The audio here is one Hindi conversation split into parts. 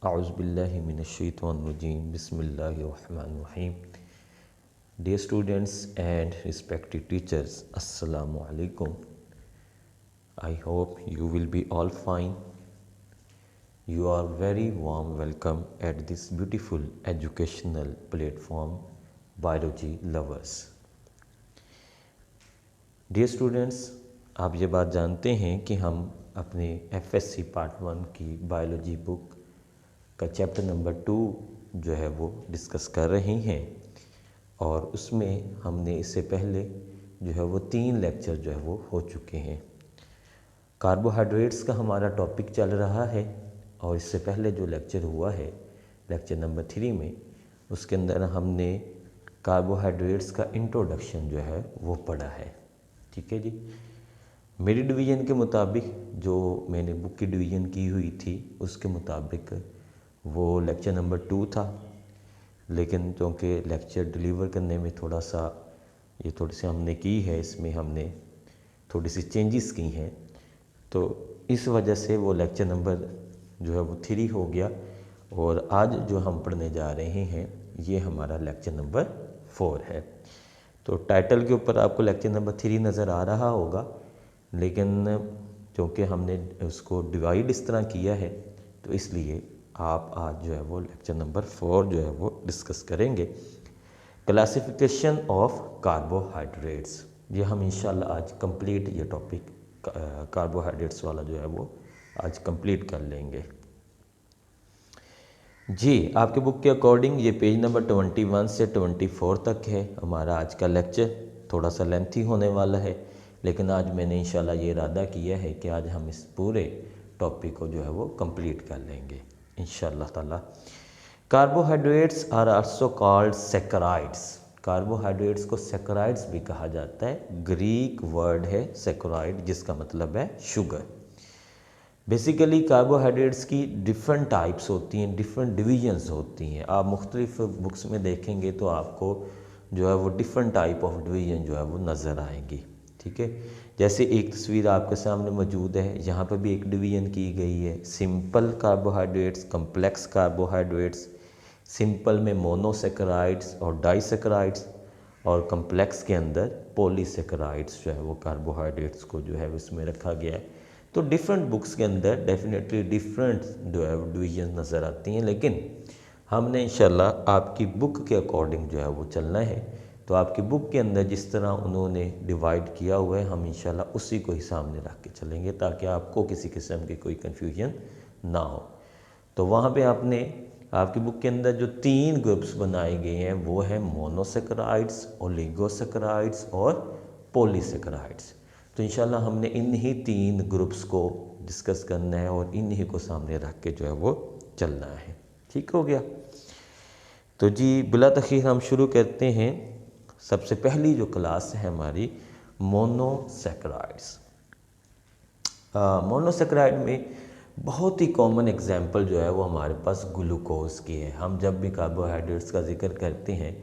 A'udzubillahi minash-shaytanir-rajim. Bismillahir-rahmanir-rahim. Dear students and respected teachers, Assalamu alaikum. I hope you will be all fine. You are very warm welcome at this beautiful educational platform, Biology Lovers. Dear students, आप ये बात जानते हैं कि हम अपने FSC पार्ट 1 की बायोलॉजी बुक का चैप्टर नंबर 2 जो है वो डिस्कस कर रहे हैं और उसमें हमने इससे पहले जो है वो 3 लेक्चर जो है वो हो चुके हैं। कार्बोहाइड्रेट्स का हमारा टॉपिक चल रहा है और इससे पहले जो लेक्चर हुआ है लेक्चर नंबर 3 में, उसके अंदर हमने कार्बोहाइड्रेट्स का इंट्रोडक्शन जो है वो पढ़ा है। ठीक है जी। मेरी डिवीज़न के मुताबिक, जो मैंने बुक की डिवीज़न की हुई थी उसके मुताबिक वो लेक्चर नंबर 2 था, लेकिन क्योंकि लेक्चर डिलीवर करने में थोड़ी सी हमने की है, इसमें हमने थोड़ी सी चेंजेस की हैं, तो इस वजह से वो लेक्चर नंबर जो है वो 3 हो गया और आज जो हम पढ़ने जा रहे हैं ये हमारा लेक्चर नंबर 4 है। तो टाइटल के ऊपर आपको लेक्चर नंबर 3 नज़र आ रहा होगा, लेकिन क्योंकि हमने उसको डिवाइड इस तरह किया है तो इसलिए आप आज जो है वो लेक्चर नंबर 4 जो है वो डिस्कस करेंगे, क्लासिफिकेशन ऑफ कार्बोहाइड्रेट्स। ये हम इंशाल्लाह आज कंप्लीट ये टॉपिक कार्बोहाइड्रेट्स वाला जो है वो आज कंप्लीट कर लेंगे जी। आपके बुक के अकॉर्डिंग ये पेज नंबर 21 से 24 तक है हमारा आज का लेक्चर। थोड़ा सा लेंथी होने वाला है, लेकिन आज मैंने इंशाल्लाह ये इरादा किया है कि आज हम इस पूरे टॉपिक को जो है वो कंप्लीट कर लेंगे इंशाल्लाह ताला। Carbohydrates are also called saccharides. Carbohydrates को सैकराइड्स भी कहा जाता है। ग्रीक वर्ड है सैकराइड, जिसका मतलब है शुगर। बेसिकली कार्बोहाइड्रेट्स की डिफरेंट टाइप्स होती हैं, डिफरेंट डिवीजन्स होती हैं। आप मुख्तलिफ बुक्स में देखेंगे तो आपको जो है वो डिफरेंट टाइप ऑफ डिवीजन जो है वो नज़र आएंगी। ठीक है, जैसे एक तस्वीर आपके सामने मौजूद है, यहाँ पर भी एक डिवीजन की गई है। Simple carbohydrates, complex carbohydrates. Simple में मोनोसेक्राइड्स और डाइसेक्राइड्स, और कम्प्लेक्स के अंदर पॉलीसेक्राइड्स जो है वो कार्बोहाइड्रेट्स को जो है उसमें रखा गया है। तो डिफरेंट बुक्स के अंदर डेफिनेटली डिफरेंट जो है डिवीजन नज़र आती हैं, लेकिन हमने इंशाल्लाह आपकी बुक के अकॉर्डिंग जो है वो चलना है। तो आपकी बुक के अंदर जिस तरह उन्होंने डिवाइड किया हुआ है, हम इंशाल्लाह उसी को ही सामने रख के चलेंगे ताकि आपको किसी किस्म की कोई कन्फ्यूजन ना हो। तो वहाँ पे आपकी बुक के अंदर जो 3 ग्रुप्स बनाए गए हैं वो है मोनोसेक्राइड्स, ओलिगोसेक्राइड्स और पॉलीसेक्राइड्स। तो इंशाल्लाह हमने इन्हीं 3 ग्रुप्स को डिस्कस करना है और इन्हीं को सामने रख के जो है वो चलना है। ठीक हो गया। तो जी बिला तखीर हम शुरू करते हैं। सबसे पहली जो क्लास है हमारी मोनोसेक्राइड्स। मोनोसेक्राइड में बहुत ही कॉमन एग्जांपल जो है वो हमारे पास ग्लूकोज की है। हम जब भी कार्बोहाइड्रेट्स का जिक्र करते हैं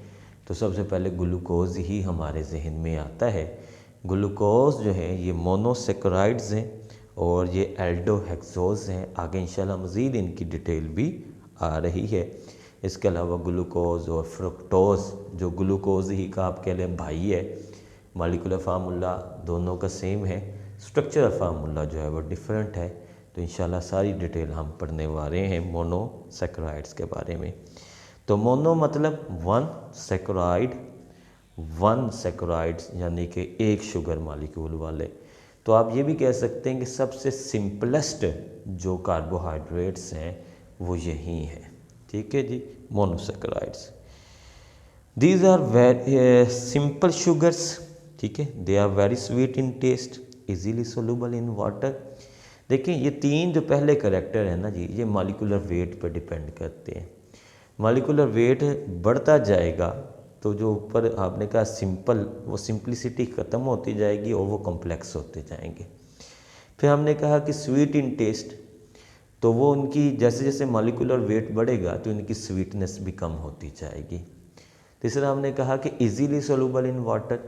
तो सबसे पहले ग्लूकोज ही हमारे जहन में आता है। ग्लूकोज जो है ये मोनोसेक्राइड्स हैं और ये एल्डोहेक्सोज हैं। आगे इंशाल्लाह मज़ीद इनकी डिटेल भी आ रही है। इसके अलावा ग्लूकोज और फ्रुक्टोज, जो ग्लूकोज ही का आप कह लें भाई है, मॉलिक्यूलर फार्मूला दोनों का सेम है, स्ट्रक्चरल फार्मूला जो है वो डिफरेंट है। तो इंशाल्लाह सारी डिटेल हम पढ़ने वाले हैं मोनोसेक्राइड्स के बारे में। तो मोनो मतलब वन सेक्राइड्स यानी कि एक शुगर मॉलिक्यूल वाले। तो आप ये भी कह सकते हैं कि सबसे सिंपलेस्ट जो कार्बोहाइड्रेट्स हैं वो यही हैं। ठीक है जी, monosaccharides. These are very simple sugars. ठीक है, they are very sweet in taste, easily soluble in water. देखिए ये 3 जो पहले करेक्टर है ना जी, ये मॉलिक्यूलर वेट पर डिपेंड करते हैं। मॉलिक्यूलर वेट बढ़ता जाएगा तो जो ऊपर आपने कहा सिंपल, वो सिंप्लिसिटी ख़त्म होती जाएगी और वो कॉम्प्लेक्स होते जाएंगे। फिर हमने कहा कि स्वीट इन टेस्ट, तो वो उनकी जैसे जैसे मॉलिक्यूलर वेट बढ़ेगा तो इनकी स्वीटनेस भी कम होती जाएगी। तीसरा हमने कहा कि इजीली सोलूबल इन वाटर,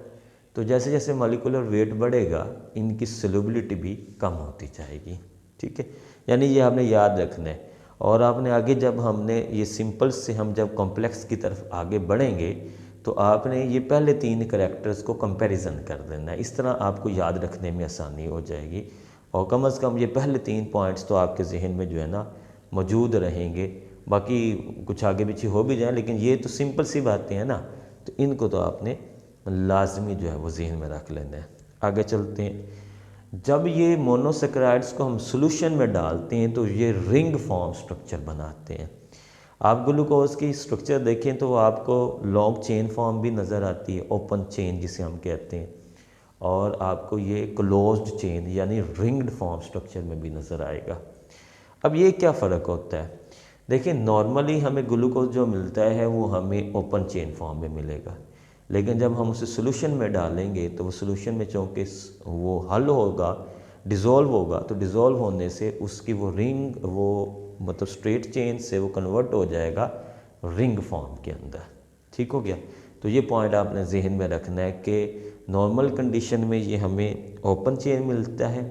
तो जैसे जैसे मॉलिक्यूलर वेट बढ़ेगा इनकी सोलूबिलिटी भी कम होती जाएगी। ठीक है, यानी ये आपने याद रखना है। और आपने आगे जब हमने ये सिंपल से हम जब कॉम्प्लेक्स की तरफ आगे बढ़ेंगे तो आपने ये पहले 3 करैक्टर्स को कंपैरिजन कर देना है। इस तरह आपको याद रखने में आसानी हो जाएगी और कम से कम ये पहले 3 पॉइंट्स तो आपके जहन में जो है ना मौजूद रहेंगे। बाकी कुछ आगे पीछे हो भी जाए लेकिन ये तो सिंपल सी बातें हैं ना, तो इनको तो आपने लाजमी जो है वो जहन में रख लेना है। आगे चलते हैं। जब ये मोनोसेक्राइड्स को हम सोल्यूशन में डालते हैं तो ये रिंग फॉर्म स्ट्रक्चर बनाते हैं। आप ग्लूकोज की स्ट्रक्चर देखें तो आपको लॉन्ग चेन फॉर्म भी नज़र आती है, ओपन चेन जिसे हम कहते हैं, और आपको ये क्लोज्ड चेन यानी रिंग्ड फॉर्म स्ट्रक्चर में भी नज़र आएगा। अब ये क्या फ़र्क होता है? देखिए, नॉर्मली हमें ग्लूकोज जो मिलता है वो हमें ओपन चेन फॉर्म में मिलेगा, लेकिन जब हम उसे सोल्यूशन में डालेंगे तो वो सोल्यूशन में चूँकि वो हल होगा, डिज़ोल्व होगा, तो डिज़ोल्व होने से उसकी वो रिंग वो मतलब स्ट्रेट चेन से वो कन्वर्ट हो जाएगा रिंग फॉर्म के अंदर। ठीक हो गया? तो ये पॉइंट आपने जहन में रखना है कि नॉर्मल कंडीशन में ये हमें ओपन चेन मिलता है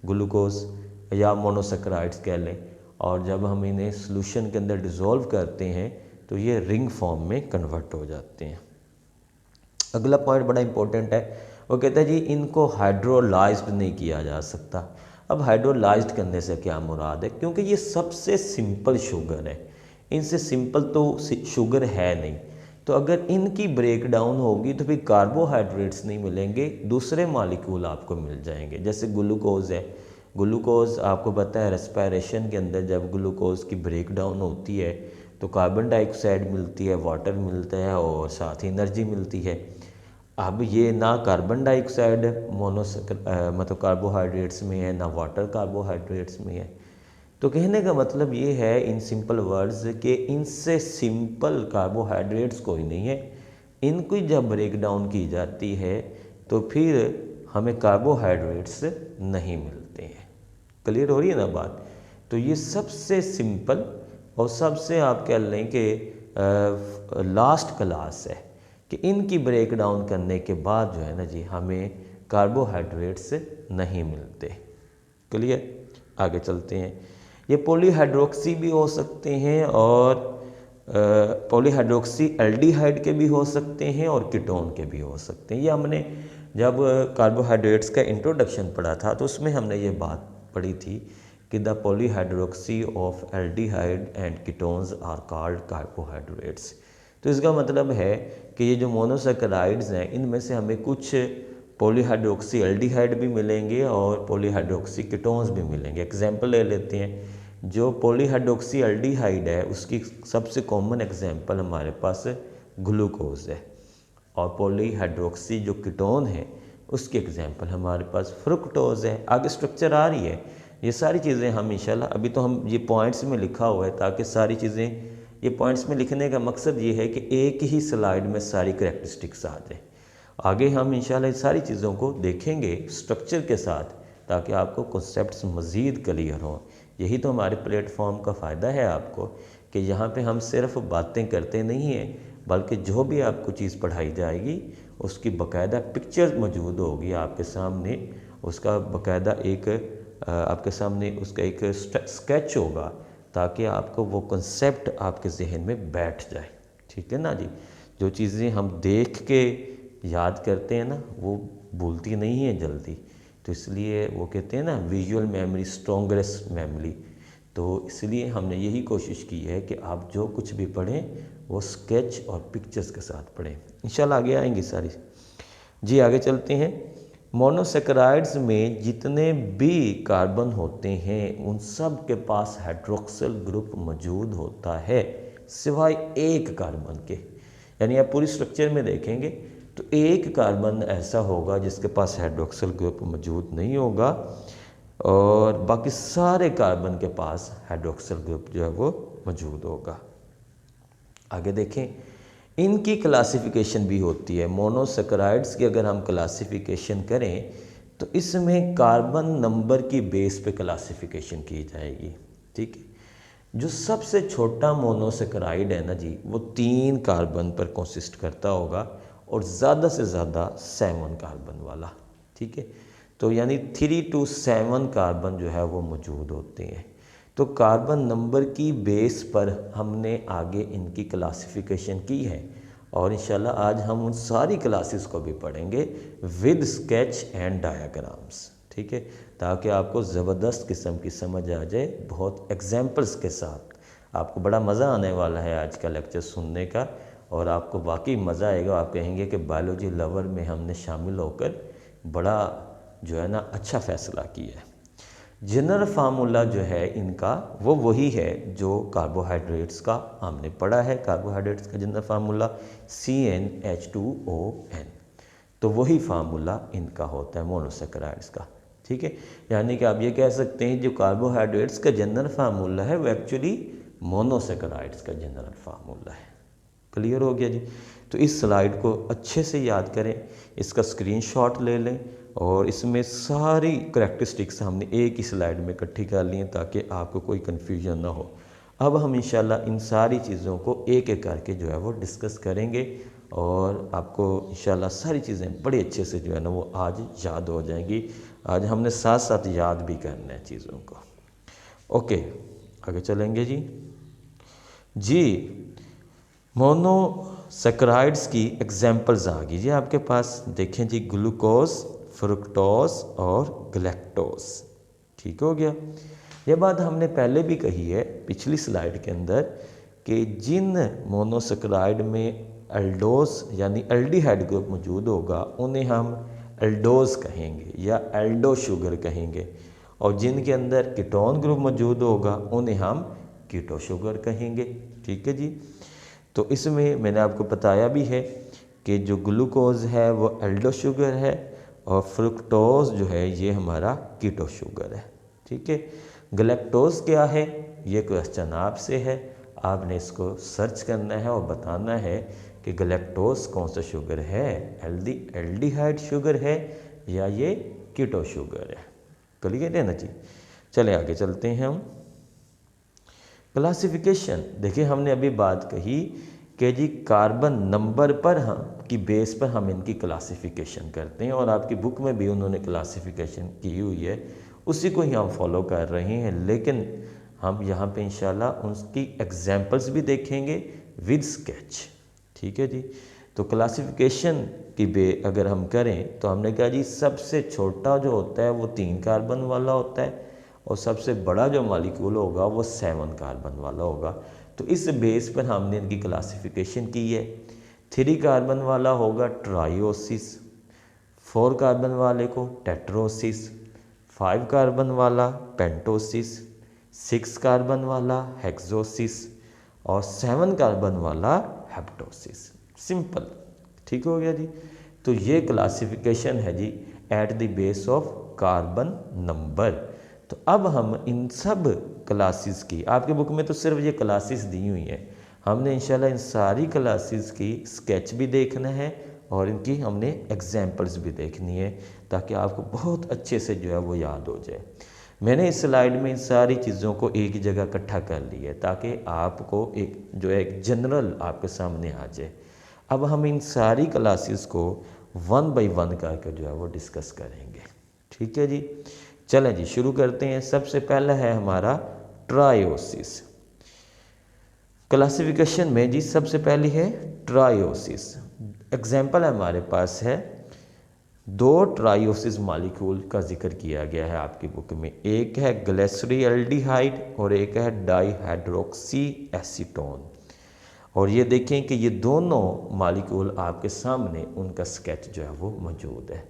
ग्लूकोज या मोनोसेक्राइड्स कह लें, और जब हम इन्हें सोल्यूशन के अंदर डिज़ोल्व करते हैं तो ये रिंग फॉर्म में कन्वर्ट हो जाते हैं। अगला पॉइंट बड़ा इंपॉर्टेंट है, वो कहता है जी इनको हाइड्रोलाइज्ड नहीं किया जा सकता। अब हाइड्रोलाइज्ड करने से क्या मुराद है? क्योंकि ये सबसे सिंपल शुगर है, इनसे सिंपल तो शुगर है नहीं। तो अगर इनकी ब्रेक डाउन होगी तो फिर कार्बोहाइड्रेट्स नहीं मिलेंगे, दूसरे मालिक्यूल आपको मिल जाएंगे। जैसे ग्लूकोज है, ग्लूकोज आपको पता है रेस्पिरेशन के अंदर जब ग्लूकोज की ब्रेक डाउन होती है तो कार्बन डाइऑक्साइड मिलती है, वाटर मिलता है और साथ ही एनर्जी मिलती है। अब ये ना कार्बन डाइऑक्साइड मतलब कार्बोहाइड्रेट्स में है, ना वाटर कार्बोहाइड्रेट्स में है। तो कहने का मतलब ये है इन सिंपल वर्ड्स कि इनसे सिंपल कार्बोहाइड्रेट्स कोई नहीं है। इनकी जब ब्रेक डाउन की जाती है तो फिर हमें कार्बोहाइड्रेट्स नहीं मिलते हैं। क्लियर हो रही है ना बात? तो ये सबसे सिंपल और सबसे आप कह लें कि लास्ट क्लास है कि इनकी ब्रेक डाउन करने के बाद जो है ना जी हमें कार्बोहाइड्रेट्स नहीं मिलते। क्लियर? आगे चलते हैं। ये पॉलीहाइड्रोक्सी भी हो सकते हैं और पॉलीहाइड्रोक्सी एल्डिहाइड के भी हो सकते हैं और कीटोन के भी हो सकते हैं। ये हमने जब कार्बोहाइड्रेट्स का इंट्रोडक्शन पढ़ा था तो उसमें हमने ये बात पढ़ी थी कि the polyhydroxy of aldehyde and ketones are called carbohydrates. तो इसका मतलब है कि ये जो मोनोसेक्राइड्स हैं इनमें से हमें कुछ पॉलीहाइड्रोक्सी एल्डिहाइड भी मिलेंगे और पॉलीहाइड्रोक्सी कीटोन्स भी मिलेंगे। एग्जांपल ले लेते हैं। जो पॉलीहाइड्रोक्सी एल्डिहाइड है उसकी सबसे कॉमन एग्जांपल हमारे पास ग्लूकोज है, और पॉलीहाइड्रोक्सी जो कीटोन है उसकी एग्जांपल हमारे पास फ्रुक्टोज है। आगे स्ट्रक्चर आ रही है, ये सारी चीज़ें हम इंशाल्लाह, अभी तो हम ये पॉइंट्स में लिखा हुआ है ताकि सारी चीज़ें, ये पॉइंट्स में लिखने का मकसद ये है कि एक ही स्लाइड में सारी करैक्टरिस्टिक्स आ जाए। आगे हम इंशाल्लाह सारी चीज़ों को देखेंगे स्ट्रक्चर के साथ ताकि आपको कॉन्सेप्ट्स मज़ीद क्लियर हों। यही तो हमारे प्लेटफॉर्म का फ़ायदा है आपको कि यहाँ पे हम सिर्फ बातें करते नहीं हैं, बल्कि जो भी आपको चीज़ पढ़ाई जाएगी उसकी बाकायदा पिक्चर मौजूद होगी आपके सामने, उसका बाकायदा एक आपके सामने उसका एक स्केच होगा ताकि आपको वो कॉन्सेप्ट आपके जहन में बैठ जाए। ठीक है ना जी? जो चीज़ें हम देख के याद करते हैं ना वो भूलती नहीं है जल्दी, तो इसलिए वो कहते हैं ना विजुअल मेमोरी स्ट्रॉन्गेस्ट मेमोरी। तो इसलिए हमने यही कोशिश की है कि आप जो कुछ भी पढ़ें वो स्केच और पिक्चर्स के साथ पढ़ें। इंशाल्लाह आगे आएंगी सारी। जी आगे चलते हैं। मोनोसेक्राइड्स में जितने भी कार्बन होते हैं उन सब के पास हाइड्रोक्सिल ग्रुप मौजूद होता है सिवाय एक कार्बन के। यानी आप पूरी स्ट्रक्चर में देखेंगे तो एक कार्बन ऐसा होगा जिसके पास हाइड्रोक्सिल ग्रुप मौजूद नहीं होगा और बाकी सारे कार्बन के पास हाइड्रोक्सिल ग्रुप जो है वो मौजूद होगा। आगे देखें, इनकी क्लासिफिकेशन भी होती है। मोनोसेक्राइड्स की अगर हम क्लासिफिकेशन करें तो इसमें कार्बन नंबर की बेस पे क्लासिफिकेशन की जाएगी। ठीक है? जो सबसे छोटा मोनोसेक्राइड है ना जी वो 3 कार्बन पर कंसिस्ट करता होगा और ज़्यादा से ज़्यादा 7 कार्बन वाला। ठीक है? तो यानी 3 to 7 कार्बन जो है वो मौजूद होते हैं। तो कार्बन नंबर की बेस पर हमने आगे इनकी क्लासिफिकेशन की है और इंशाल्लाह आज हम उन सारी क्लासेस को भी पढ़ेंगे विद स्केच एंड डायाग्राम्स, ठीक है, ताकि आपको ज़बरदस्त किस्म की समझ आ जाए, बहुत एग्जांपल्स के साथ। आपको बड़ा मज़ा आने वाला है आज का लेक्चर सुनने का और आपको वाकई मज़ा आएगा। आप कहेंगे कि बायोलॉजी लवर में हमने शामिल होकर बड़ा जो है ना अच्छा फ़ैसला किया है। जनरल फार्मूला जो है इनका वो वही है जो कार्बोहाइड्रेट्स का हमने पढ़ा है। कार्बोहाइड्रेट्स का जनरल फार्मूला CnH2ON, तो वही फार्मूला इनका होता है मोनोसेकेराइड्स का, ठीक है। यानी कि आप ये कह सकते हैं जो कार्बोहाइड्रेट्स का जनरल फार्मूला है वो एक्चुअली मोनोसेकेराइड्स का जनरल फार्मूला है। क्लियर हो गया जी। तो इस स्लाइड को अच्छे से याद करें, इसका स्क्रीनशॉट ले लें और इसमें सारी करैक्टरिस्टिक्स हमने एक ही स्लाइड में इकट्ठी कर ली हैं ताकि आपको कोई कन्फ्यूजन ना हो। अब हम इंशाल्लाह इन सारी चीज़ों को एक एक करके जो है वो डिस्कस करेंगे और आपको इंशाल्लाह सारी चीज़ें बड़े अच्छे से जो है ना वो आज याद हो जाएंगी। आज हमने साथ साथ याद भी करना है चीज़ों को। ओके, आगे चलेंगे जी। मोनोसेकेराइड्स की एग्जांपल्स आ गई जी आपके पास, देखें जी, ग्लूकोज, फ्रुक्टोज और गलैक्टोज, ठीक हो गया। ये बात हमने पहले भी कही है पिछली स्लाइड के अंदर कि जिन मोनोसेकेराइड में एल्डोज यानी एल्डिहाइड ग्रुप मौजूद होगा उन्हें हम एल्डोज कहेंगे या एल्डो शुगर कहेंगे, और जिनके अंदर कीटोन ग्रुप मौजूद होगा उन्हें हम कीटो शुगर कहेंगे, ठीक है जी। तो इसमें मैंने आपको बताया भी है कि जो ग्लूकोज है वो एल्डो शुगर है और फ्रुक्टोज जो है ये हमारा कीटो शुगर है, ठीक है। गलैक्टोज क्या है ये क्वेश्चन आपसे है, आपने इसको सर्च करना है और बताना है कि गलैक्टोज कौन सा शुगर है, एल्डिहाइड शुगर है या ये कीटो शुगर है। क्लियर है ना जी। चले आगे चलते हैं हम। क्लासिफिकेशन, देखिए हमने अभी बात कही कि जी कार्बन नंबर पर हम की बेस पर हम इनकी क्लासिफिकेशन करते हैं और आपकी बुक में भी उन्होंने क्लासिफिकेशन की हुई है, उसी को ही हम फॉलो कर रहे हैं। लेकिन हम यहाँ पे इंशाल्लाह उसकी एग्जांपल्स भी देखेंगे विद स्केच, ठीक है जी। तो क्लासिफिकेशन की अगर हम करें तो हमने कहा जी सबसे छोटा जो होता है वो 3 कार्बन वाला होता है और सबसे बड़ा जो मॉलिक्यूल होगा वो 7 कार्बन वाला होगा। तो इस बेस पर हमने इनकी क्लासिफिकेशन की है। 3 कार्बन वाला होगा ट्रायोसिस, 4 कार्बन वाले को टेट्रोसिस, 5 कार्बन वाला पेंटोसिस, 6 कार्बन वाला हेक्सोसिस और 7 कार्बन वाला हेप्टोसिस। सिंपल, ठीक हो गया जी। तो ये क्लासिफिकेशन है जी at the base of carbon number. तो अब हम इन सब क्लासेस की, आपके बुक में तो सिर्फ ये क्लासेस दी हुई हैं, हमने इंशाल्लाह इन सारी क्लासेस की स्केच भी देखना है और इनकी हमने एग्जांपल्स भी देखनी है ताकि आपको बहुत अच्छे से जो है वो याद हो जाए। मैंने इस स्लाइड में इन सारी चीज़ों को एक ही जगह इकट्ठा कर लिया है ताकि आपको एक जो है एक जनरल आपके सामने आ जाए। अब हम इन सारी क्लासेस को 1 बाय 1 करके जो है वो डिस्कस करेंगे, ठीक है जी। चलें जी शुरू करते हैं। सबसे पहला है हमारा ट्रायोसिस। क्लासिफिकेशन में जी सबसे पहली है ट्रायोसिस। एग्जाम्पल हमारे पास है 2 ट्रायोसिस मॉलिक्यूल का जिक्र किया गया है आपकी बुक में, एक है ग्लिसरॉल्डिहाइड और एक है डाइहाइड्रोक्सी एसीटोन। और ये देखें कि ये दोनों मॉलिक्यूल आपके सामने उनका स्केच जो है वो मौजूद है।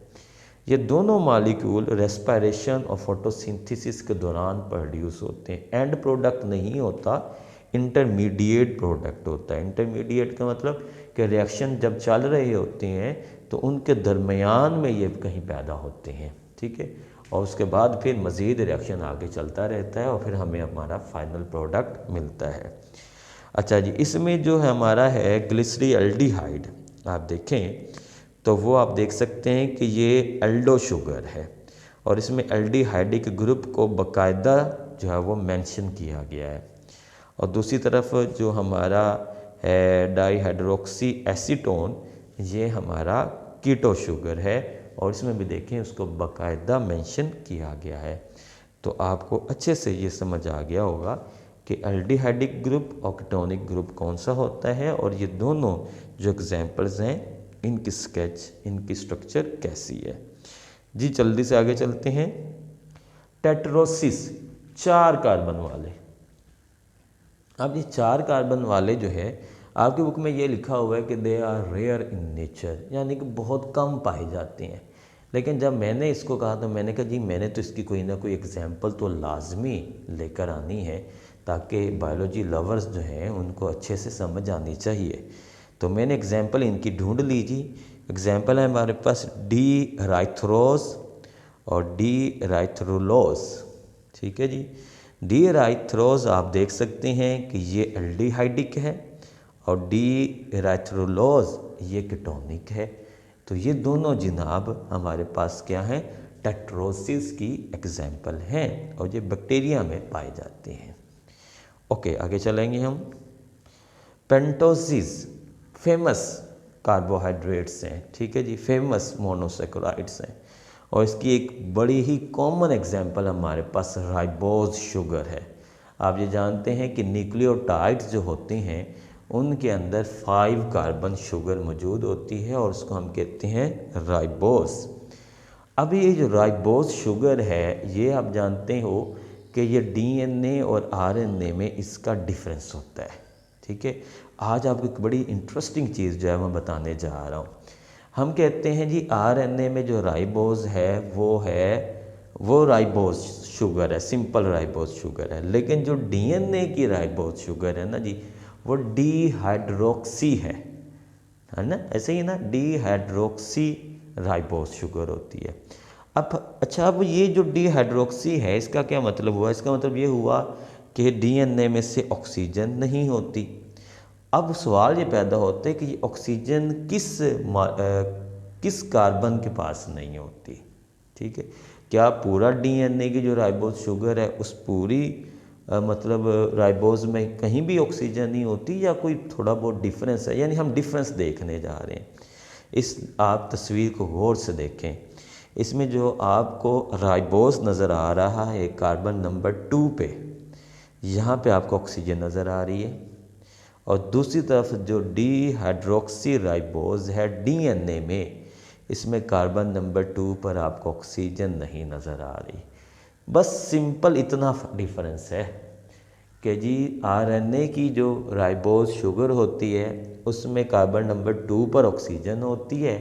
ये दोनों मॉलिक्यूल रेस्पिरेशन और फोटोसिंथेसिस के दौरान प्रोड्यूस होते हैं। एंड प्रोडक्ट नहीं होता, इंटरमीडिएट प्रोडक्ट होता है। इंटरमीडिएट का मतलब कि रिएक्शन जब चल रहे होते हैं तो उनके दरमियान में ये कहीं पैदा होते हैं, ठीक है, और उसके बाद फिर मज़ीद रिएक्शन आगे चलता रहता है और फिर हमें हमारा फाइनल प्रोडक्ट मिलता है। अच्छा जी, इसमें जो है हमारा है ग्लिसरॉल्डिहाइड, आप देखें तो वो आप देख सकते हैं कि ये एल्डो शुगर है और इसमें एल्डिहाइडिक ग्रुप को बाकायदा जो है वो मेंशन किया गया है। और दूसरी तरफ जो हमारा है डाइहाइड्रोक्सी एसीटोन, ये हमारा कीटो शुगर है और इसमें भी देखें उसको बाकायदा मेंशन किया गया है। तो आपको अच्छे से ये समझ आ गया होगा कि एल्डिहाइडिक ग्रुप और कीटोनिक ग्रुप कौन सा होता है और ये दोनों जो एग्जांपल्स हैं इनकी स्केच, इनकी स्ट्रक्चर कैसी है। जी जल्दी से आगे चलते हैं। टेट्रोसिस, 4 कार्बन वाले। अब ये 4 कार्बन वाले जो है आपकी बुक में ये लिखा हुआ है कि they are rare in nature, यानी कि बहुत कम पाए जाते हैं। लेकिन जब मैंने इसको कहा तो मैंने कहा जी मैंने तो इसकी कोई ना कोई एग्जांपल तो लाजमी लेकर आनी है ताकि बायोलॉजी लवर्स जो हैं उनको अच्छे से समझ आनी चाहिए। तो मैंने एग्जांपल इनकी ढूंढ ली जी। एग्जांपल है हमारे पास डी राइथ्रोस और डी राइथ्रोलोस। ठीक है जी। डी राइथ्रोस आप देख सकते हैं कि ये एल्डिहाइडिक है और डी राइथ्रोलोस ये कीटोनिक है। तो ये दोनों जनाब हमारे पास क्या हैं, टेट्रोसिस की एग्जाम्पल हैं और ये बैक्टीरिया में पाए जाते हैं। ओके आगे चलेंगे हम। पेंटोसिस फेमस कार्बोहाइड्रेट्स हैं, ठीक है जी, फेमस मोनोसेक्राइड्स हैं और इसकी एक बड़ी ही कॉमन एग्जांपल हमारे पास राइबोज शुगर है। आप ये जानते हैं कि न्यूक्लियोटाइड्स जो होते हैं उनके अंदर 5 कार्बन शुगर मौजूद होती है और उसको हम कहते हैं राइबोज। अब ये जो राइबोज शुगर है ये आप जानते हो कि ये डीएनए और आरएनए में इसका डिफरेंस होता है। ठीक है, आज आपको एक बड़ी इंटरेस्टिंग चीज़ जो है मैं बताने जा रहा हूँ। हम कहते हैं जी आरएनए में जो राइबोज है वो राइबोज शुगर है, सिंपल राइबोज शुगर है। लेकिन जो डीएनए की राइबोज शुगर है ना जी वो डीहाइड्रोक्सी है ना, ऐसे ही ना, डीहाइड्रोक्सी राइबोज शुगर होती है। अब ये जो डीहाइड्रोक्सी है इसका क्या मतलब हुआ? इसका मतलब ये हुआ कि डीएनए में से ऑक्सीजन नहीं होती। अब सवाल ये पैदा होता है कि ये ऑक्सीजन किस कार्बन के पास नहीं होती। ठीक है, क्या पूरा डीएनए की जो राइबोज शुगर है उस पूरी मतलब राइबोज में कहीं भी ऑक्सीजन नहीं होती या कोई थोड़ा बहुत डिफरेंस है? यानी हम डिफरेंस देखने जा रहे हैं। आप तस्वीर को गौर से देखें। इसमें जो आपको राइबोज नज़र आ रहा है कार्बन नंबर 2 पे, यहाँ पे आपको ऑक्सीजन नज़र आ रही है और दूसरी तरफ जो डीहाइड्रोक्सी राइबोज है डीएनए में, इसमें कार्बन नंबर 2 पर आपको ऑक्सीजन नहीं नज़र आ रही। बस सिंपल इतना डिफरेंस है कि जी आरएनए की जो राइबोज शुगर होती है उसमें कार्बन नंबर 2 पर ऑक्सीजन होती है,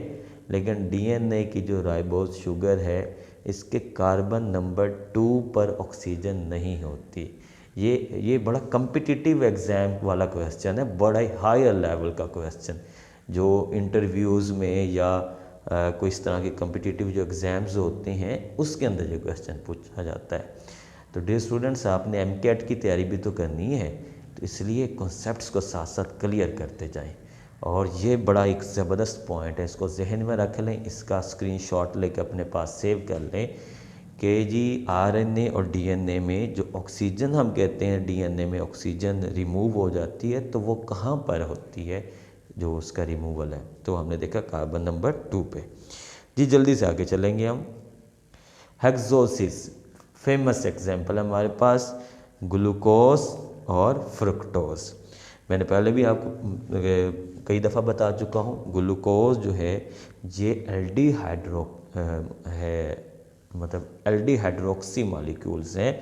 लेकिन डीएनए की जो राइबोज शुगर है इसके कार्बन नंबर 2 पर ऑक्सीजन नहीं होती। ये बड़ा कम्पिटिटिव एग्ज़ाम वाला क्वेश्चन है, बड़ा ही हायर लेवल का क्वेश्चन जो इंटरव्यूज़ में या कोई इस तरह के कम्पिटिटिव जो एग्ज़ाम्स होते हैं उसके अंदर ये क्वेश्चन पूछा जाता है। तो डियर स्टूडेंट्स, आपने एमकेट की तैयारी भी तो करनी है, तो इसलिए कॉन्सेप्ट्स को साथ साथ क्लियर करते जाएं। और ये बड़ा एक ज़बरदस्त पॉइंट है, इसको जहन में रख लें, इसका स्क्रीनशॉट लेकर अपने पास सेव कर लें कि जी आरएनए और डीएनए में जो ऑक्सीजन हम कहते हैं डीएनए में ऑक्सीजन रिमूव हो जाती है तो वो कहाँ पर होती है जो उसका रिमूवल है? तो हमने देखा कार्बन नंबर 2 पे। जी जल्दी से आगे चलेंगे हम। हेक्सोसिस फेमस एग्जाम्पल है हमारे पास ग्लूकोज और फ्रुक्टोज। मैंने पहले भी आपको कई दफ़ा बता चुका हूँ, ग्लूकोज जो है ये एल्डिहाइड्रोक्सी मॉलिक्यूल्स हैं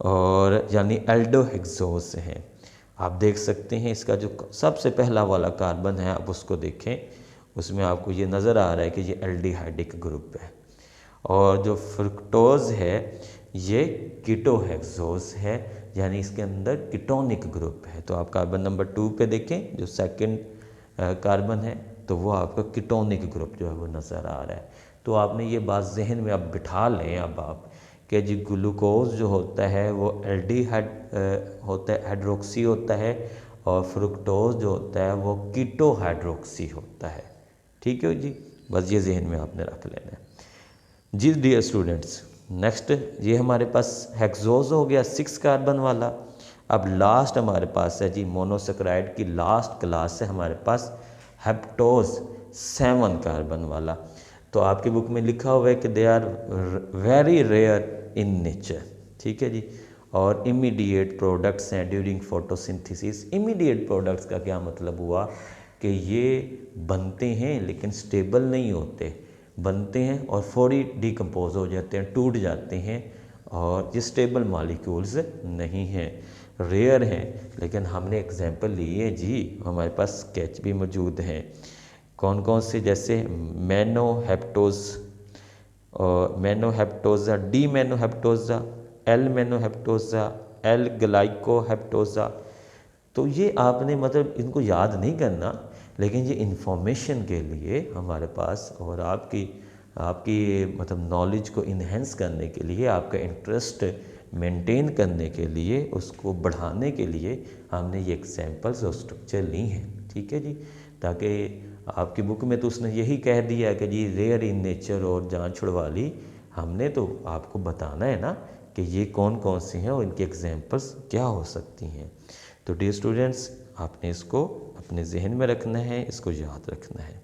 और यानी एल्डोहेक्सोस हैं। आप देख सकते हैं इसका जो सबसे पहला वाला कार्बन है आप उसको देखें, उसमें आपको ये नज़र आ रहा है कि ये एल्डिहाइडिक ग्रुप है। और जो फ्रुक्टोज है ये कीटोहेक्सोस है, यानी इसके अंदर कीटोनिक ग्रुप है। तो आप कार्बन नंबर 2 पे देखें जो सेकंड कार्बन है तो वो आपका कीटोनिक ग्रुप जो है वो नज़र आ रहा है। तो आपने ये बात जहन में अब बिठा लें अब आप कि जी ग्लूकोज जो होता है वो हाइड्रोक्सी होता है और फ्रुक्टोज जो होता है वो कीटोहाइड्रोक्सी होता है। ठीक है जी, बस ये जहन में आपने रख लेना है। जी डियर स्टूडेंट्स, नेक्स्ट ये हमारे पास हेक्सोज हो गया 6 कार्बन वाला। अब लास्ट हमारे पास है जी मोनोसेक्राइड की लास्ट क्लास है हमारे पास हेप्टोज 7 कार्बन वाला। तो आपकी बुक में लिखा हुआ है कि they are very rare in nature. ठीक है जी। और इमीडिएट प्रोडक्ट्स हैं ड्यूरिंग फोटोसिंथेसिस। इमीडिएट प्रोडक्ट्स का क्या मतलब हुआ कि ये बनते हैं लेकिन स्टेबल नहीं होते, बनते हैं और फौरी डिकम्पोज हो जाते हैं, टूट जाते हैं, और ये स्टेबल मॉलिक्यूल्स नहीं हैं, रेयर हैं। लेकिन हमने एग्जांपल लिए जी, हमारे पास स्केच भी मौजूद हैं। कौन कौन से, जैसे मैनोहेप्टोजा, डी मैनोहेप्टोजा, एल मैनोहेप्टोजा, एल ग्लाइकोहेप्टोजा। तो ये आपने मतलब इनको याद नहीं करना, लेकिन ये इंफॉर्मेशन के लिए हमारे पास, और आपकी मतलब नॉलेज को इन्हेंस करने के लिए, आपका इंटरेस्ट मेंटेन करने के लिए, उसको बढ़ाने के लिए हमने ये एग्जांपल्स और स्ट्रक्चर ली हैं, ठीक है जी। ताकि आपकी बुक में तो उसने यही कह दिया कि जी रेयर इन नेचर और जान छुड़वा ली, हमने तो आपको बताना है ना कि ये कौन कौन से हैं और इनके एग्जांपल्स क्या हो सकती हैं। तो डियर स्टूडेंट्स, आपने इसको अपने जहन में रखना है, इसको याद रखना है।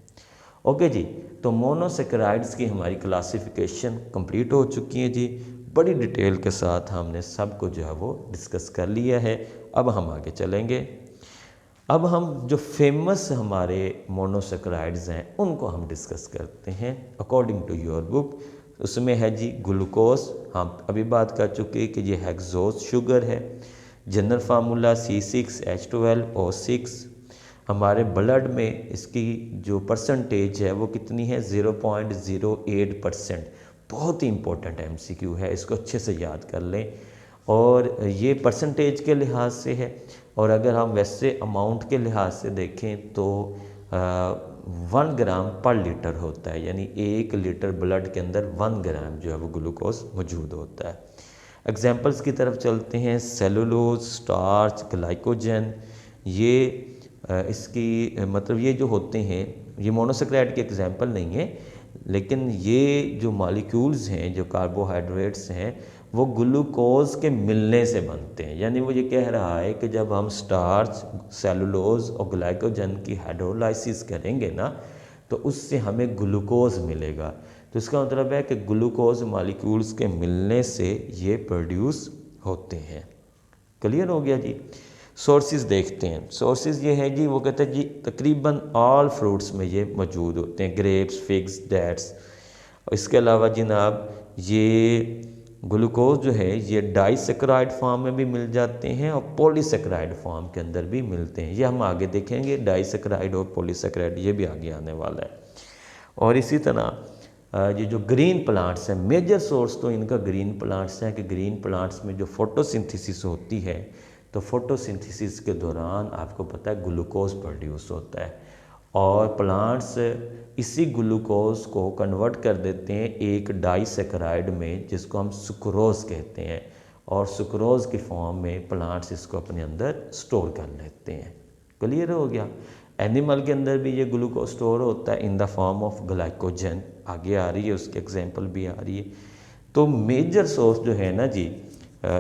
ओके जी, तो मोनोसेकेराइड्स की हमारी क्लासिफिकेशन कंप्लीट हो चुकी है जी। बड़ी डिटेल के साथ हमने सब को जो है वो डिस्कस कर लिया है। अब हम आगे चलेंगे। अब हम जो फेमस हमारे मोनोसेकेराइड्स हैं उनको हम डिस्कस करते हैं अकॉर्डिंग टू योर बुक। उसमें है जी ग्लूकोज, हम अभी बात कर चुके हैं कि ये हेक्सोज शुगर है। General formula C6H12O6। हमारे ब्लड में इसकी जो परसेंटेज है वो कितनी है, 0.08%। बहुत ही इंपॉर्टेंट MCQ है, इसको अच्छे से याद कर लें। और ये परसेंटेज के लिहाज से है, और अगर हम वैसे अमाउंट के लिहाज से देखें तो 1 ग्राम पर लीटर होता है, यानी 1 लीटर ब्लड के अंदर 1 ग्राम जो है वो ग्लूकोज मौजूद होता है। एग्जाम्पल्स की तरफ चलते हैं। सेलुलोज, स्टार्च, ग्लाइकोजन, ये इसकी मतलब ये जो होते हैं, ये मोनोसेकेराइड के एग्जाम्पल नहीं है, लेकिन ये जो मॉलिक्यूल्स हैं, जो कार्बोहाइड्रेट्स हैं, वो ग्लूकोज के मिलने से बनते हैं। यानी वो ये कह रहा है कि जब हम स्टार्च, सेलुलोज और ग्लाइकोजन की हाइड्रोलाइसिस करेंगे ना, तो उससे हमें ग्लूकोज मिलेगा। तो इसका मतलब है कि ग्लूकोज मॉलिक्यूल्स के मिलने से ये प्रोड्यूस होते हैं। क्लियर हो गया जी। सोर्सेज देखते हैं। सोर्सेज ये है जी, वो कहते हैं जी तकरीबन ऑल फ्रूट्स में ये मौजूद होते हैं, ग्रेप्स, फिग्स, डेट्स। इसके अलावा जनाब ये ग्लूकोज जो है ये डाइसेकेराइड फॉर्म में भी मिल जाते हैं और पॉलीसेकेराइड फॉर्म के अंदर भी मिलते हैं। ये हम आगे देखेंगे, डाइसेकेराइड और पॉलीसेकेराइड ये भी आगे आने वाला है। और इसी तरह ये जो ग्रीन प्लांट्स हैं, मेजर सोर्स तो इनका ग्रीन प्लांट्स हैं कि ग्रीन प्लांट्स में जो फोटोसिंथेसिस होती है, तो फोटोसिंथेसिस के दौरान आपको पता है ग्लूकोज प्रोड्यूस होता है, और प्लांट्स इसी ग्लूकोज को कन्वर्ट कर देते हैं एक डाइसेकेराइड में, जिसको हम सुक्रोज कहते हैं, और सुक्रोज की फॉर्म में प्लांट्स इसको अपने अंदर स्टोर कर लेते हैं। क्लियर हो गया। एनिमल के अंदर भी ये ग्लूकोज स्टोर होता है in the form of glycogen, आगे आ रही है, उसकी एग्जांपल भी आ रही है। तो मेजर सोर्स जो है ना जी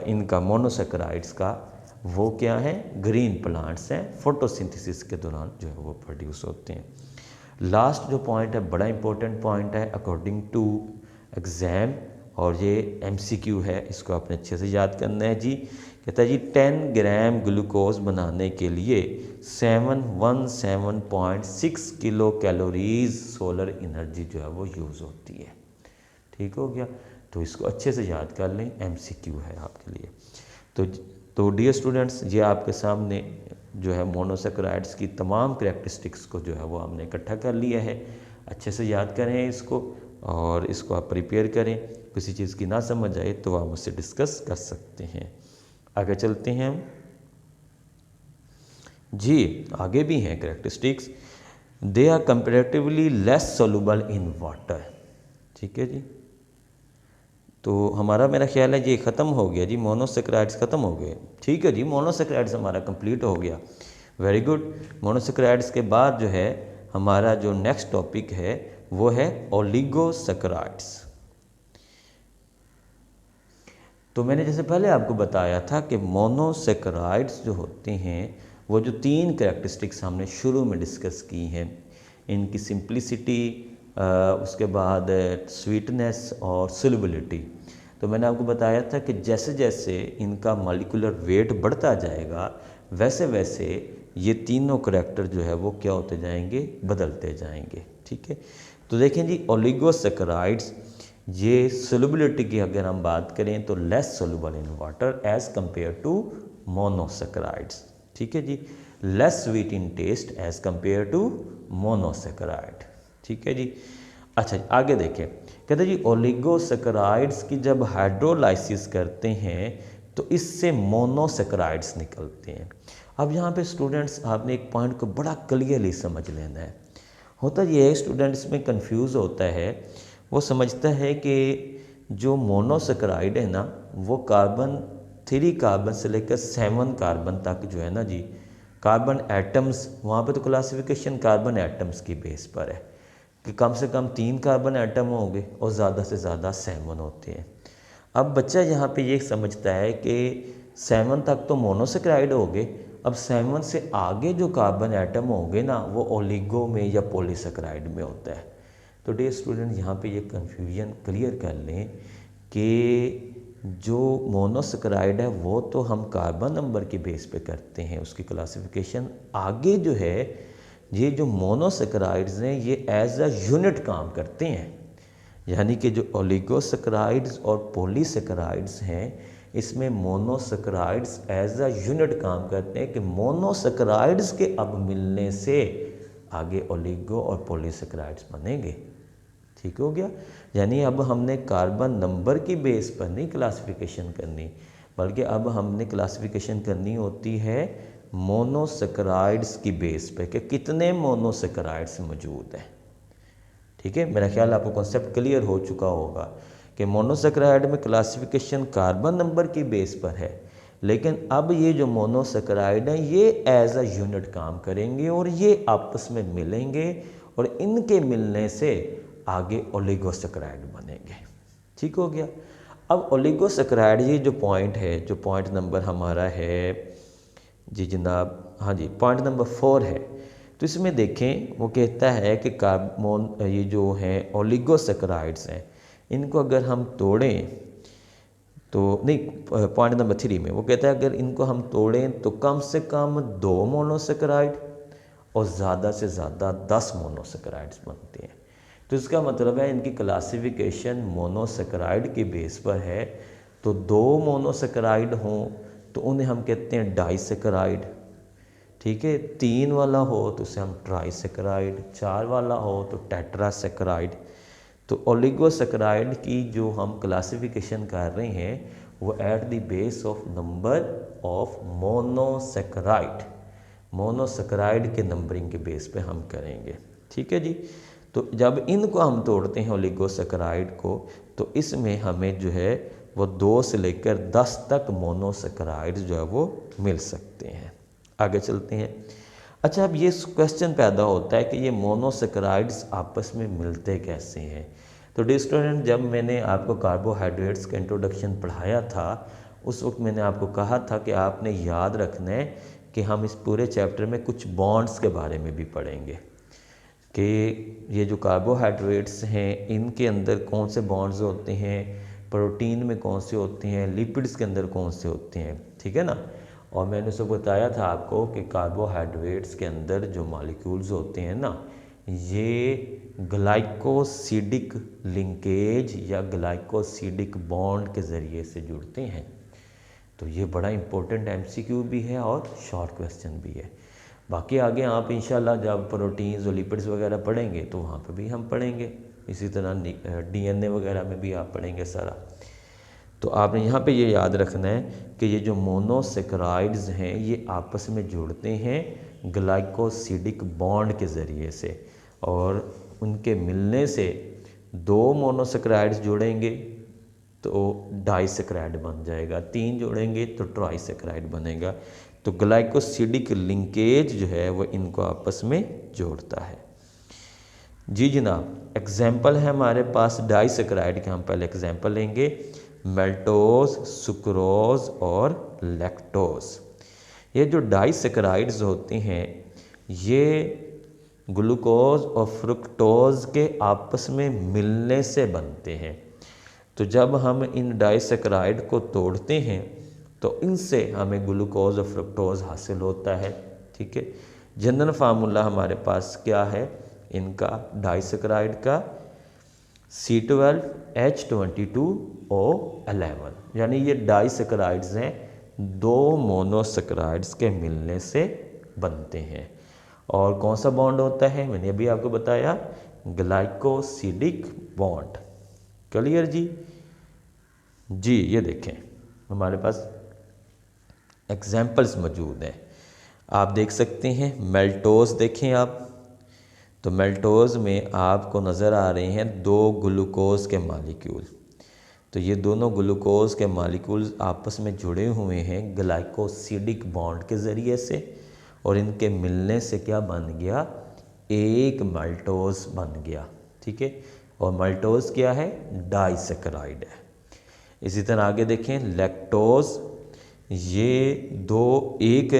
इनका मोनोसेकेराइड्स का, वो क्या है, ग्रीन प्लांट्स हैं, फोटोसिंथेसिस के दौरान जो है वो प्रोड्यूस होते हैं। लास्ट जो पॉइंट है बड़ा इंपॉर्टेंट पॉइंट है अकॉर्डिंग टू एग्ज़ाम, और ये MCQ है, इसको आपने अच्छे से याद करना है जी। कहता है जी 10 ग्राम ग्लूकोज बनाने के लिए 717.6 किलो कैलोरीज सोलर एनर्जी जो है वो यूज़ होती है। ठीक हो गया। तो इसको अच्छे से याद कर लें, MCQ है आपके लिए। तो डियर स्टूडेंट्स, ये आपके सामने जो है मोनोसेकेराइड्स की तमाम करैक्टरिस्टिक्स को जो है वो हमने इकट्ठा कर लिया है। अच्छे से याद करें इसको, और इसको आप प्रिपेयर करें। किसी चीज़ की ना समझ आए तो आप मुझसे डिस्कस कर सकते हैं। आगे चलते हैं हम जी। आगे भी हैं characteristics. They are comparatively less soluble in water. ठीक है जी। तो हमारा मेरा ख्याल है ये ख़त्म हो गया जी, मोनोसेकेराइड्स ख़त्म हो गए। ठीक है जी, मोनोसेकेराइड्स हमारा कंप्लीट हो गया। Very good. मोनोसेकेराइड्स के बाद जो है हमारा जो नेक्स्ट टॉपिक है वो है ओलिगोसेकेराइड्स। तो मैंने जैसे पहले आपको बताया था कि मोनोसेकेराइड्स जो होते हैं वो जो 3 करैक्टरिस्टिक्स हमने शुरू में डिस्कस की हैं, इनकी सिंप्लिसिटी, उसके बाद स्वीटनेस और सोल्युबिलिटी। तो मैंने आपको बताया था कि जैसे जैसे इनका मॉलिक्यूलर वेट बढ़ता जाएगा वैसे वैसे ये तीनों करैक्टर जो है वो क्या होते जाएंगे, बदलते जाएंगे। ठीक है, तो देखें जी ओलिगोसैकेराइड्स ये सोलबिलिटी की अगर हम बात करें तो less soluble in water as compare to monosaccharides. ठीक है जी, less sweet in taste as compare to monosaccharide. ठीक है जी, अच्छा आगे देखें, कहते जी ओलिगोसैकेराइड्स की जब हाइड्रोलाइसिस करते हैं तो इससे मोनोसैकेराइड्स निकलते हैं। अब यहाँ पे स्टूडेंट्स आपने एक पॉइंट को बड़ा क्लियरली समझ लेना है। होता ये है स्टूडेंट्स में कंफ्यूज होता है, वो समझता है कि जो मोनोसैकेराइड है ना वो कार्बन 3 कार्बन से लेकर 7 कार्बन तक जो है ना जी कार्बन एटम्स, वहाँ पे तो क्लासिफिकेशन कार्बन एटम्स की बेस पर है कि कम से कम 3 कार्बन एटम होंगे और ज़्यादा से ज़्यादा 7 होते हैं। अब बच्चा यहाँ पे ये समझता है कि 7 तक तो मोनोसैकेराइड हो गए, अब 7 से आगे जो कार्बन एटम होंगे ना वो ओलिगो में या पॉलीसैकेराइड में होता है। तो डियर स्टूडेंट यहाँ पे ये कन्फ्यूजन क्लियर कर लें कि जो मोनोसैकेराइड है वो तो हम कार्बन नंबर के बेस पे करते हैं उसकी क्लासिफिकेशन, आगे जो है ये जो मोनोसैकेराइड्स हैं ये एज अ यूनिट काम करते हैं। यानी कि जो ओलिगोसैकेराइड्स और पॉलीसैकेराइड्स हैं इसमें मोनोसैकेराइड्स एज अ यूनिट काम करते हैं कि मोनोसैकेराइड्स के अब मिलने से आगे ओलिगो और पॉलीसैकेराइड्स बनेंगे। ठीक हो गया, यानी अब हमने कार्बन नंबर की बेस पर नहीं क्लासिफिकेशन करनी, बल्कि अब हमने क्लासिफिकेशन करनी होती है मोनोसैकेराइड्स की बेस पे कि कितने मोनोसैकेराइड्स मौजूद हैं। ठीक है, मेरा ख्याल आपको कॉन्सेप्ट क्लियर हो चुका होगा कि मोनोसैकेराइड में क्लासिफिकेशन कार्बन नंबर की बेस पर है, लेकिन अब ये जो मोनोसैकेराइड हैं ये एज अ यूनिट काम करेंगे और ये आपस में मिलेंगे और इनके मिलने से आगे ओलिगोसैकेराइड बनेंगे। ठीक हो गया, अब ओलिगोसैकेराइड ये जो पॉइंट है, जो पॉइंट नंबर हमारा है जी जनाब, हाँ जी पॉइंट नंबर 4 है, तो इसमें देखें वो कहता है कि कार्बन ये जो हैं ओलिगोसैकेराइड्स हैं इनको अगर हम तोड़ें तो नहीं, पॉइंट नंबर 3 में वो कहता है अगर इनको हम तोड़ें तो कम से कम 2 मोनोसैकेराइड और ज़्यादा से ज़्यादा 10 मोनोसैकेराइड्स बनते हैं। तो इसका मतलब है इनकी क्लासिफिकेशन मोनोसैकेराइड की बेस पर है, तो 2 मोनोसैकेराइड हों तो उन्हें हम कहते हैं डाइसैकेराइड। ठीक है, 3 वाला हो तो उसे हम ट्राइसैकेराइड, 4 वाला हो तो टेट्रासैकेराइड। तो ओलिगोसैकेराइड की जो हम क्लासिफिकेशन कर रहे हैं वो eight the base of number of monosaccharide, monosaccharide के नंबरिंग के बेस पे हम करेंगे। ठीक है जी, तो जब इनको हम तोड़ते हैं ओलिगोसैकेराइड को तो इसमें हमें जो है वो 2 से लेकर 10 तक मोनोसैकेराइड जो है वो मिल सकते हैं। आगे चलते हैं। अच्छा, अब ये क्वेश्चन पैदा होता है कि ये मोनोसैकेराइड्स आपस में मिलते कैसे हैं। तो डियर स्टूडेंट, जब मैंने आपको कार्बोहाइड्रेट्स का इंट्रोडक्शन पढ़ाया था उस वक्त मैंने आपको कहा था कि आपने याद रखना है कि हम इस पूरे चैप्टर में कुछ बॉन्ड्स के बारे में भी पढ़ेंगे कि ये जो कार्बोहाइड्रेट्स हैं इनके अंदर कौन से बॉन्ड्स होते हैं, प्रोटीन में कौन से होते हैं, लिपिड्स के अंदर कौन से होते हैं। ठीक है ना, और मैंने उसको बताया था आपको कि कार्बोहाइड्रेट्स के अंदर जो मॉलिक्यूल्स होते हैं ना ये ग्लाइकोसिडिक लिंकेज या ग्लाइकोसिडिक बॉन्ड के ज़रिए से जुड़ते हैं। तो ये बड़ा इंपॉर्टेंट एमसीक्यू भी है और शॉर्ट क्वेश्चन भी है। बाकी आगे आप इंशाल्लाह जब प्रोटीन्स और लिपिड्स वगैरह पढ़ेंगे तो वहाँ पर भी हम पढ़ेंगे, इसी तरह डीएनए वगैरह में भी आप पढ़ेंगे सारा। तो आपने यहाँ पे ये याद रखना है कि ये जो मोनोसैकेराइड्स हैं ये आपस में जुड़ते हैं ग्लाइकोसिडिक बॉन्ड के ज़रिए से, और उनके मिलने से 2 मोनोसैकेराइड्स जुड़ेंगे तो डाइसैकेराइड बन जाएगा, 3 जोड़ेंगे तो ट्राइसैकेराइड बनेगा। तो ग्लाइकोसिडिक लिंकेज जो है वो इनको आपस में जोड़ता है। जी जनाब, एग्जाम्पल है हमारे पास डाइसैकेराइड के, हम पहले एग्जाम्पल लेंगे मेल्टोज, सुक्रोज और लैक्टोज। ये जो डाइसैकेराइड्स होते हैं ये ग्लूकोज और फ्रुक्टोज के आपस में मिलने से बनते हैं। तो जब हम इन डाइसैकराइड को तोड़ते हैं तो इनसे हमें ग्लूकोज और फ्रुक्टोज हासिल होता है। ठीक है, जनरल फार्मूला हमारे पास क्या है इनका डाइसैकराइड का, C12H22O11, यानी ये डाइसैकराइड्स हैं, दो मोनोसैकराइड्स के मिलने से बनते हैं। और कौन सा बॉन्ड होता है, मैंने अभी आपको बताया, ग्लाइकोसिडिक बॉन्ड। क्लियर जी? जी, ये देखें हमारे पास एग्जाम्पल्स मौजूद हैं, आप देख सकते हैं। मेल्टोज देखें आप, तो मेल्टोज में आपको नज़र आ रहे हैं दो ग्लूकोज के मालिक्यूल। तो ये दोनों ग्लूकोज के मालिक्यूल्स आपस में जुड़े हुए हैं ग्लाइकोसिडिक बॉन्ड के ज़रिए से, और इनके मिलने से क्या बन गया, एक माल्टोज बन गया। ठीक है, और माल्टोज क्या है, डाइसैकराइड है। इसी तरह आगे देखें, लैक्टोज, ये दो, एक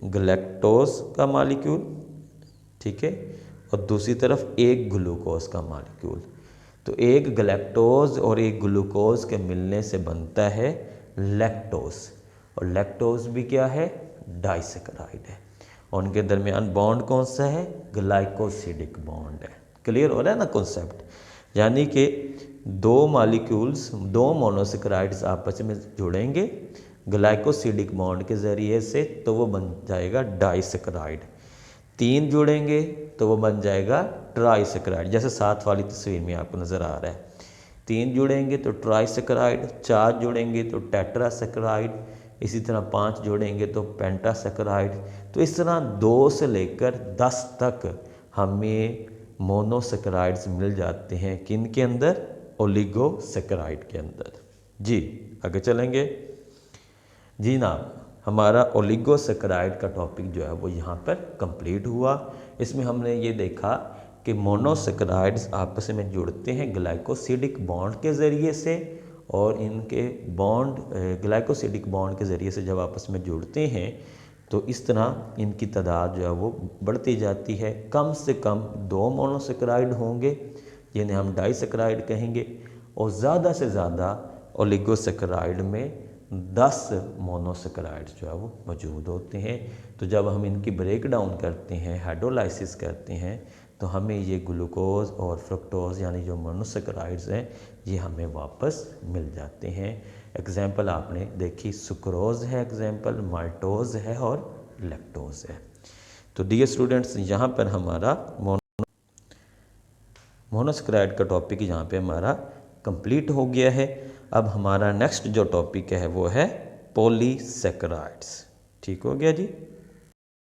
ग्लैक्टोज का मालिक्यूल, ठीक है, और दूसरी तरफ एक ग्लूकोज का मालिक्यूल। तो एक ग्लैक्टोज और एक ग्लूकोज के मिलने से बनता है लैक्टोज, और लैक्टोज भी क्या है, डाइसैकराइड है। और उनके दरमियान बॉन्ड कौन सा है, ग्लाइकोसिडिक बॉन्ड है। क्लियर हो रहा है ना कॉन्सेप्ट? यानी कि दो मॉलिक्यूल्स, दो मोनोसैकराइड्स आपस में जुड़ेंगे ग्लाइकोसिडिक बॉन्ड के ज़रिए से, तो वो बन जाएगा डाइसैकराइड। तीन जुड़ेंगे तो वो बन जाएगा ट्राइसैकराइड, जैसे साथ वाली तस्वीर में आपको नज़र आ रहा है। तीन जुड़ेंगे तो ट्राइसैकराइड, चार जुड़ेंगे तो टेट्रासैकराइड, इसी तरह 5 जोड़ेंगे तो पेंटासैकराइड। तो इस तरह 2 से लेकर 10 तक हमें मोनोसैकराइड्स मिल जाते हैं, किन के अंदर, ओलिगोसैकराइड के अंदर। जी आगे चलेंगे। जी ना, हमारा ओलिगोसैकराइड का टॉपिक जो है वो यहाँ पर कंप्लीट हुआ। इसमें हमने ये देखा कि मोनोसैकराइड्स आपस में जुड़ते हैं ग्लाइकोसिडिक बॉन्ड के ज़रिए से, और इनके बॉन्ड ग्लाइकोसिडिक बॉन्ड के ज़रिए से जब आपस में जुड़ते हैं तो इस तरह इनकी तादाद जो है वो बढ़ती जाती है। कम से कम 2 मोनोसैकराइड होंगे जिन्हें हम डाइसैकराइड कहेंगे, और ज़्यादा से ज़्यादा ओलिगोसैकराइड में 10 मोनोसैकराइड्स जो है वो मौजूद होते हैं। तो जब हम इनकी ब्रेक डाउन करते हैं, हाइड्रोलाइसिस करते हैं, तो हमें ये ग्लूकोज और फ्रुक्टोज यानी जो मोनोसैकराइड्स हैं ये हमें वापस मिल जाते हैं। एग्जाम्पल आपने देखी, सुक्रोज है एग्जाम्पल, माल्टोज है और लैक्टोज है। तो डियर स्टूडेंट्स, यहाँ पर हमारा मोनोसैकराइड का टॉपिक यहाँ पे हमारा कंप्लीट हो गया है। अब हमारा नेक्स्ट जो टॉपिक है वो है पॉलीसैकराइड्स। ठीक हो गया जी।